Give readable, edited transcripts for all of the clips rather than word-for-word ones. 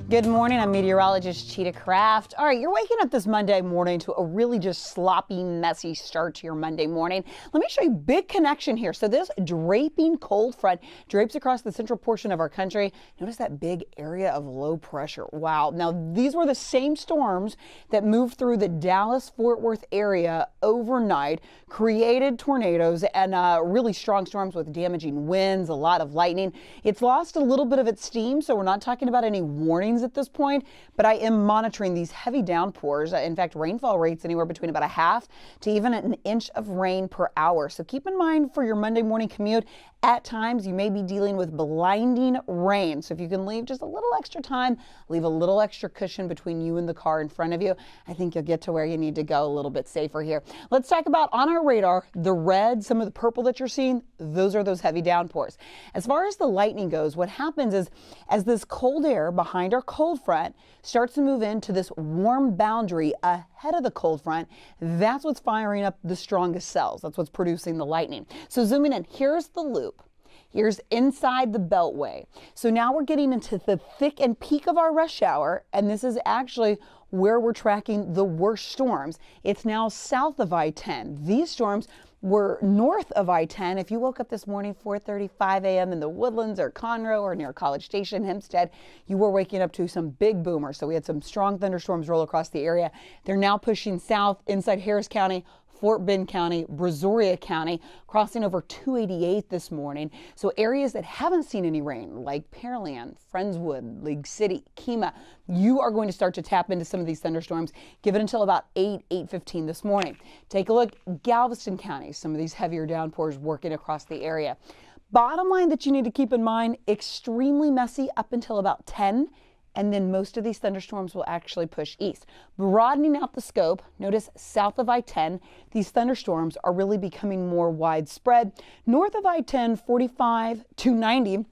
Good morning, I'm meteorologist Cheetah Craft. All right, you're waking up this Monday morning to a really just sloppy, messy start to your Monday morning. Let me show you big connection here. So this draping cold front drapes across the central portion of our country. Notice that big area of low pressure. Wow. Now, these were the same storms that moved through the Dallas-Fort Worth area overnight, created tornadoes and really strong storms with damaging winds, a lot of lightning. It's lost a little bit of its steam, so we're not talking about any warnings at this point, but I am monitoring these heavy downpours. In fact, rainfall rates anywhere between about a half to even an inch of rain per hour. So keep in mind for your Monday morning commute, at times you may be dealing with blinding rain. So if you can leave just a little extra time, leave a little extra cushion between you and the car in front of you, I think you'll get to where you need to go a little bit safer here. Let's talk about on our radar, the red, some of the purple that you're seeing, those are those heavy downpours. As far as the lightning goes, what happens is as this cold air behind our cold front starts to move into this warm boundary ahead of the cold front, that's what's firing up the strongest cells. That's what's producing the lightning. So zooming in, here's the loop. Here's inside the beltway. So now we're getting into the thick and peak of our rush hour, and this is actually where we're tracking the worst storms. It's now south of I-10. These storms were north of I-10. If you woke up this morning 4:35 a.m. in the Woodlands or Conroe or near College Station, Hempstead, you were waking up to some big boomers. So we had some strong thunderstorms roll across the area. They're now pushing south inside Harris County, Fort Bend County, Brazoria County, crossing over 288 this morning. So areas that haven't seen any rain, like Pearland, Friendswood, League City, Kemah, you are going to start to tap into some of these thunderstorms. Give it until about 8:15 this morning. Take a look, Galveston County, some of these heavier downpours working across the area. Bottom line that you need to keep in mind, extremely messy up until about 10. And then most of these thunderstorms will actually push east. Broadening out the scope, notice south of I-10, these thunderstorms are really becoming more widespread. North of I-10, 45 to 90,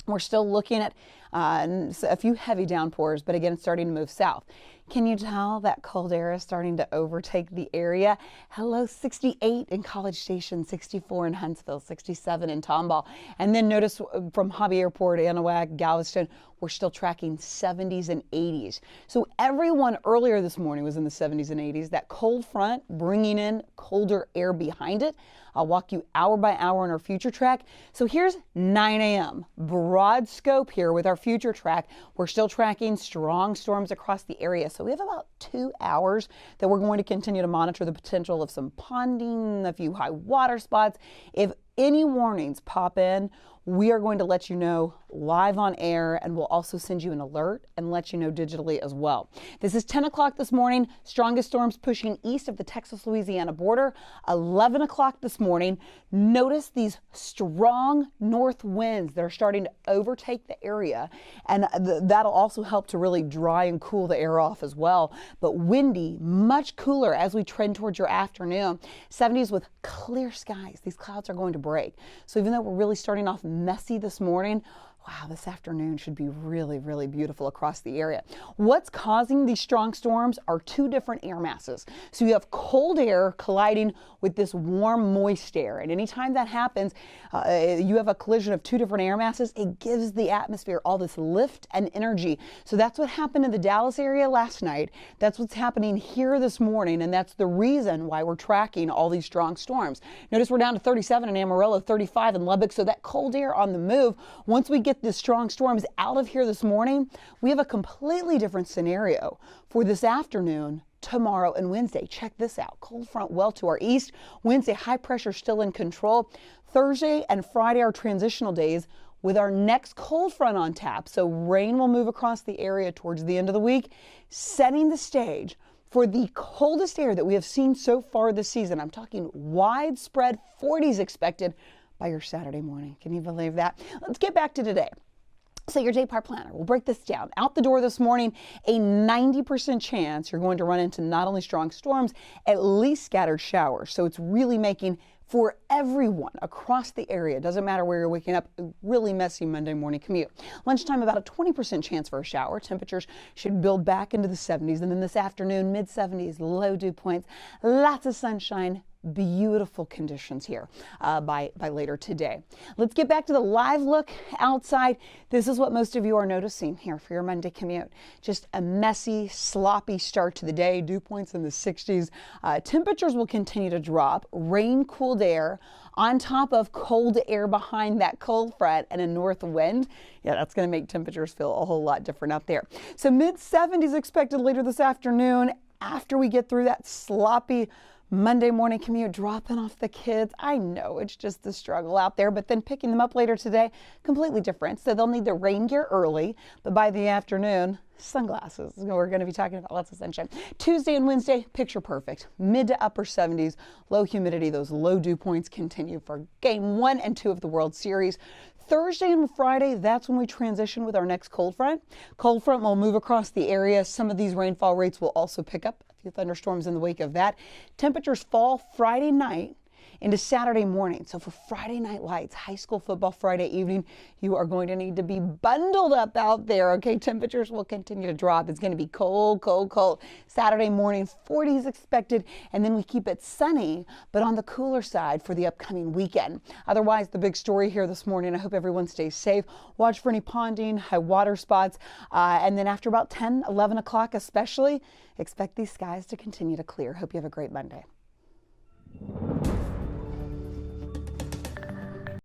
we're still looking at a few heavy downpours, but again, it's starting to move south. Can you tell that cold air is starting to overtake the area? Hello, 68 in College Station, 64 in Huntsville, 67 in Tomball. And then notice from Hobby Airport, Anahuac, Galveston, we're still tracking 70s and 80s. So everyone earlier this morning was in the 70s and 80s. That cold front bringing in colder air behind it. I'll walk you hour by hour on our future track. So here's 9 a.m. Broad scope here with our future track. We're still tracking strong storms across the area. So we have about 2 hours that we're going to continue to monitor the potential of some ponding, a few high water spots. If any warnings pop in, we are going to let you know live on air, and we'll also send you an alert and let you know digitally as well. This is 10 o'clock this morning. Strongest storms pushing east of the Texas-Louisiana border. 11 o'clock this morning. Notice these strong north winds that are starting to overtake the area, and that'll also help to really dry and cool the air off as well. But windy, much cooler as we trend towards your afternoon. 70s with clear skies. These clouds are going to break. So even though we're really starting off messy this morning, wow, this afternoon should be really, really beautiful across the area. What's causing these strong storms are two different air masses. So you have cold air colliding with this warm, moist air. And anytime that happens, you have a collision of two different air masses. It gives the atmosphere all this lift and energy. So that's what happened in the Dallas area last night. That's what's happening here this morning. And that's the reason why we're tracking all these strong storms. Notice we're down to 37 in Amarillo, 35 in Lubbock. So that cold air on the move, once we get the strong storms out of here this morning, we have a completely different scenario for this afternoon, tomorrow, and Wednesday. Check this out. Cold front well to our east. Wednesday, high pressure still in control. Thursday and Friday are transitional days with our next cold front on tap. So rain will move across the area towards the end of the week, setting the stage for the coldest air that we have seen so far this season. I'm talking widespread 40s expected by your Saturday morning. Can you believe that? Let's get back to today. So your day part planner, we'll break this down. Out the door this morning, a 90% chance you're going to run into not only strong storms, at least scattered showers. So it's really making for everyone across the area, doesn't matter where you're waking up, a really messy Monday morning commute. Lunchtime, about a 20% chance for a shower. Temperatures should build back into the 70s. And then this afternoon, mid 70s, low dew points, lots of sunshine, beautiful conditions here by later today. Let's get back to the live look outside. This is what most of you are noticing here for your Monday commute. Just a messy, sloppy start to the day. Dew points in the 60s. Temperatures will continue to drop. Rain, cooled air on top of cold air behind that cold front and a north wind. Yeah, that's going to make temperatures feel a whole lot different out there. So mid 70s expected later this afternoon after we get through that sloppy Monday morning commute, dropping off the kids. I know it's just the struggle out there, but then picking them up later today, completely different. So they'll need the rain gear early, but by the afternoon, sunglasses. We're going to be talking about lots of sunshine. Tuesday and Wednesday, picture perfect. Mid to upper 70s, low humidity. Those low dew points continue for game 1 and 2 of the World Series. Thursday and Friday, that's when we transition with our next cold front. Cold front will move across the area. Some of these rainfall rates will also pick up. A few thunderstorms in the wake of that. Temperatures fall Friday night into Saturday morning. So for Friday night lights, high school football Friday evening, you are going to need to be bundled up out there. Okay, temperatures will continue to drop. It's going to be cold, cold, cold. Saturday morning, 40s expected, and then we keep it sunny, but on the cooler side for the upcoming weekend. Otherwise, the big story here this morning, I hope everyone stays safe. Watch for any ponding, high water spots, and then after about 10, 11 o'clock especially, expect these skies to continue to clear. Hope you have a great Monday.